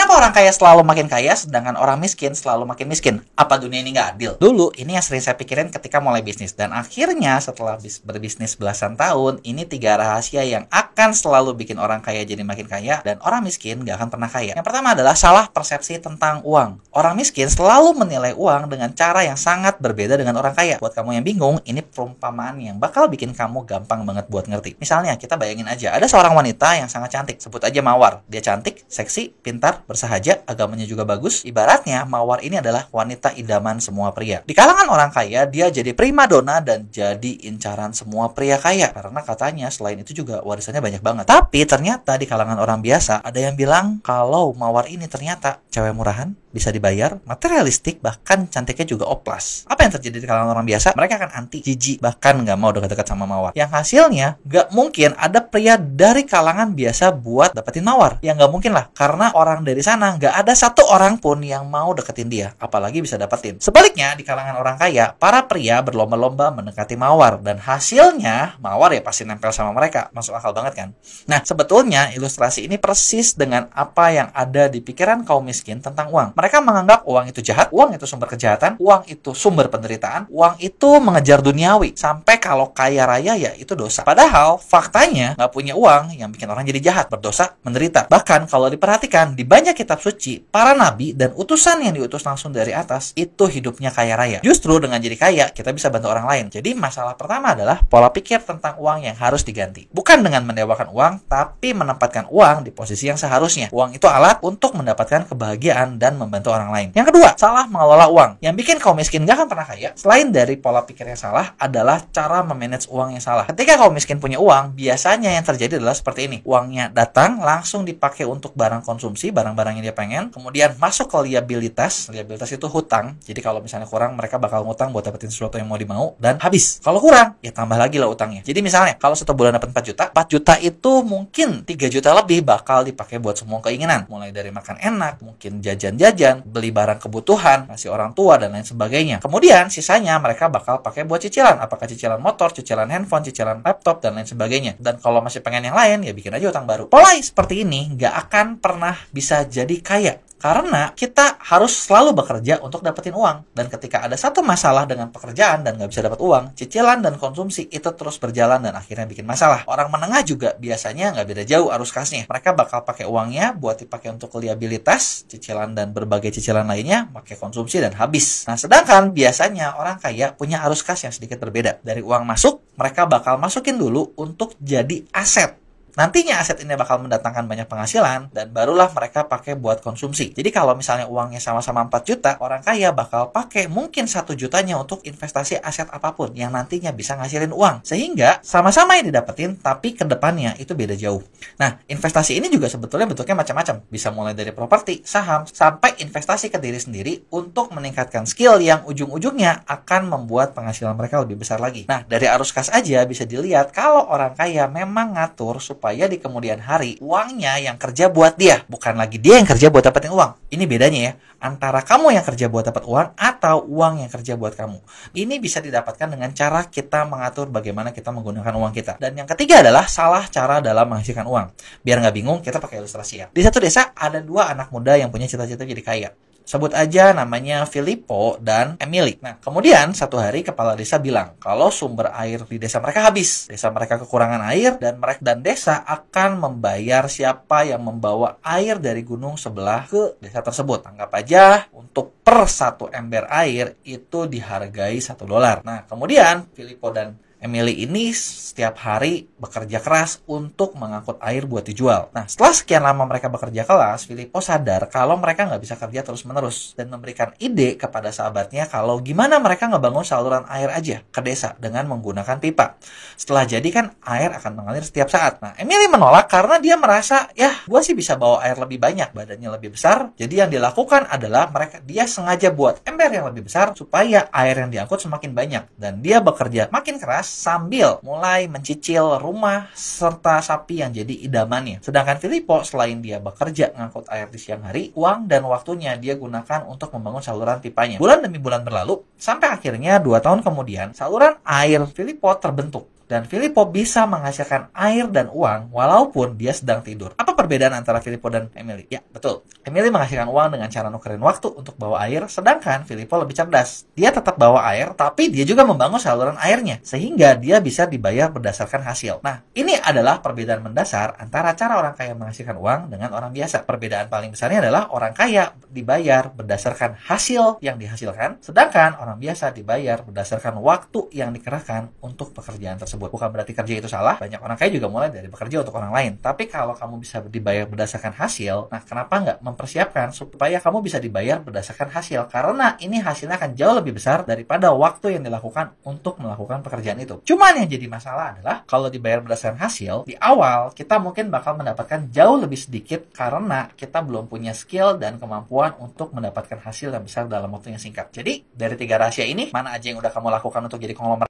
Kenapa orang kaya selalu makin kaya, sedangkan orang miskin selalu makin miskin? Apa dunia ini nggak adil? Dulu, ini yang sering saya pikirin ketika mulai bisnis. Dan akhirnya setelah berbisnis belasan tahun, ini 3 rahasia yang akan selalu bikin orang kaya jadi makin kaya, dan orang miskin nggak akan pernah kaya. Yang pertama adalah salah persepsi tentang uang. Orang miskin selalu menilai uang dengan cara yang sangat berbeda dengan orang kaya. Buat kamu yang bingung, ini perumpamaan yang bakal bikin kamu gampang banget buat ngerti. Misalnya, kita bayangin aja, ada seorang wanita yang sangat cantik. Sebut aja Mawar. Dia cantik, seksi, pintar, bersahaja, agamanya juga bagus. Ibaratnya, Mawar ini adalah wanita idaman semua pria. Di kalangan orang kaya, dia jadi primadona dan jadi incaran semua pria kaya. Karena katanya selain itu juga warisannya banyak banget. Tapi ternyata di kalangan orang biasa, ada yang bilang kalau Mawar ini ternyata cewek murahan, bisa dibayar, materialistik, bahkan cantiknya juga oplas. Apa yang terjadi di kalangan orang biasa? Mereka akan anti, jijik, bahkan nggak mau dekat-dekat sama Mawar. Yang hasilnya, nggak mungkin ada pria dari kalangan biasa buat dapetin Mawar. Ya nggak mungkin lah, karena orang dari sana nggak ada satu orang pun yang mau deketin dia, apalagi bisa dapetin. Sebaliknya, di kalangan orang kaya, para pria berlomba-lomba mendekati Mawar, dan hasilnya, Mawar ya pasti nempel sama mereka. Masuk akal banget kan? Nah, sebetulnya ilustrasi ini persis dengan apa yang ada di pikiran kaum miskin tentang uang. Mereka menganggap uang itu jahat, uang itu sumber kejahatan, uang itu sumber penderitaan, uang itu mengejar duniawi. Sampai kalau kaya raya ya itu dosa. Padahal faktanya nggak punya uang yang bikin orang jadi jahat, berdosa, menderita. Bahkan kalau diperhatikan di banyak kitab suci, para nabi dan utusan yang diutus langsung dari atas itu hidupnya kaya raya. Justru dengan jadi kaya kita bisa bantu orang lain. Jadi masalah pertama adalah pola pikir tentang uang yang harus diganti. Bukan dengan mendewakan uang, tapi menempatkan uang di posisi yang seharusnya. Uang itu alat untuk mendapatkan kebahagiaan dan membantu orang lain. Yang kedua, salah mengelola uang. Yang bikin kaum miskin gak akan pernah kaya, selain dari pola pikir yang salah, adalah cara memanage uang yang salah. Ketika kaum miskin punya uang, biasanya yang terjadi adalah seperti ini. Uangnya datang, langsung dipakai untuk barang konsumsi, barang-barang yang dia pengen, kemudian masuk ke liabilitas. Liabilitas itu hutang. Jadi kalau misalnya kurang, mereka bakal ngutang buat dapetin sesuatu yang mau dimau, dan habis. Kalau kurang, ya tambah lagi lah utangnya. Jadi misalnya, kalau satu bulan dapat 4 juta, 4 juta itu mungkin 3 juta lebih bakal dipakai buat semua keinginan. Mulai dari makan enak, mungkin jajan-jajan, beli barang kebutuhan, ngasih orang tua, dan lain sebagainya. Kemudian sisanya mereka bakal pakai buat cicilan. Apakah cicilan motor, cicilan handphone, cicilan laptop, dan lain sebagainya. Dan kalau masih pengen yang lain, ya bikin aja utang baru. Pola seperti ini nggak akan pernah bisa jadi kaya. Karena kita harus selalu bekerja untuk dapetin uang. Dan ketika ada satu masalah dengan pekerjaan dan nggak bisa dapat uang, cicilan dan konsumsi itu terus berjalan dan akhirnya bikin masalah. Orang menengah juga biasanya nggak beda jauh arus kasnya. Mereka bakal pakai uangnya buat dipakai untuk liabilitas, cicilan dan berbagai cicilan lainnya, pakai konsumsi dan habis. Nah, sedangkan biasanya orang kaya punya arus kas yang sedikit berbeda. Dari uang masuk, mereka bakal masukin dulu untuk jadi aset. Nantinya aset ini bakal mendatangkan banyak penghasilan dan barulah mereka pakai buat konsumsi. Jadi kalau misalnya uangnya sama-sama 4 juta, orang kaya bakal pakai mungkin 1 jutanya untuk investasi aset apapun yang nantinya bisa ngasilin uang. Sehingga sama-sama yang didapetin, tapi ke depannya itu beda jauh. Nah, investasi ini juga sebetulnya bentuknya macam-macam. Bisa mulai dari properti, saham, sampai investasi ke diri sendiri untuk meningkatkan skill yang ujung-ujungnya akan membuat penghasilan mereka lebih besar lagi. Nah, dari arus kas aja bisa dilihat kalau orang kaya memang ngatur supaya di kemudian hari uangnya yang kerja buat dia, bukan lagi dia yang kerja buat dapetin uang. Ini bedanya ya, antara kamu yang kerja buat dapat uang atau uang yang kerja buat kamu. Ini bisa didapatkan dengan cara kita mengatur bagaimana kita menggunakan uang kita. Dan yang ketiga adalah salah cara dalam menghasilkan uang. Biar nggak bingung, kita pakai ilustrasi ya. Di satu desa ada 2 anak muda yang punya cita-cita jadi kaya. Sebut aja namanya Filippo dan Emily. Nah, kemudian satu hari kepala desa bilang kalau sumber air di desa mereka habis. Desa mereka kekurangan air dan desa akan membayar siapa yang membawa air dari gunung sebelah ke desa tersebut. Anggap aja untuk per 1 ember air itu dihargai $1. Nah, kemudian Filippo dan Emily ini setiap hari bekerja keras untuk mengangkut air buat dijual. Nah, setelah sekian lama mereka bekerja keras, Filippo sadar kalau mereka nggak bisa kerja terus-menerus dan memberikan ide kepada sahabatnya kalau gimana mereka ngebangun saluran air aja ke desa dengan menggunakan pipa. Setelah jadi kan air akan mengalir setiap saat. Nah, Emily menolak karena dia merasa, ya gue sih bisa bawa air lebih banyak, badannya lebih besar. Jadi yang dilakukan adalah dia sengaja buat ember yang lebih besar supaya air yang diangkut semakin banyak. Dan dia bekerja makin keras sambil mulai mencicil rumah serta sapi yang jadi idamannya. Sedangkan Filippo selain dia bekerja ngangkut air di siang hari, uang dan waktunya dia gunakan untuk membangun saluran pipanya. Bulan demi bulan berlalu, sampai akhirnya 2 tahun kemudian saluran air Filippo terbentuk. Dan Filippo bisa menghasilkan air dan uang walaupun dia sedang tidur. Apa perbedaan antara Filippo dan Emily? Ya, betul. Emily menghasilkan uang dengan cara nukerin waktu untuk bawa air, sedangkan Filippo lebih cerdas. Dia tetap bawa air, tapi dia juga membangun saluran airnya, sehingga dia bisa dibayar berdasarkan hasil. Nah, ini adalah perbedaan mendasar antara cara orang kaya menghasilkan uang dengan orang biasa. Perbedaan paling besarnya adalah orang kaya dibayar berdasarkan hasil yang dihasilkan, sedangkan orang biasa dibayar berdasarkan waktu yang dikerahkan untuk pekerjaan tersebut. Bukan berarti kerja itu salah, banyak orang kaya juga mulai dari bekerja untuk orang lain. Tapi kalau kamu bisa dibayar berdasarkan hasil, nah kenapa nggak mempersiapkan supaya kamu bisa dibayar berdasarkan hasil? Karena ini hasilnya akan jauh lebih besar daripada waktu yang dilakukan untuk melakukan pekerjaan itu. Cuman yang jadi masalah adalah kalau dibayar berdasarkan hasil, di awal kita mungkin bakal mendapatkan jauh lebih sedikit karena kita belum punya skill dan kemampuan untuk mendapatkan hasil yang besar dalam waktu yang singkat. Jadi, dari 3 rahasia ini, mana aja yang udah kamu lakukan untuk jadi konglomerat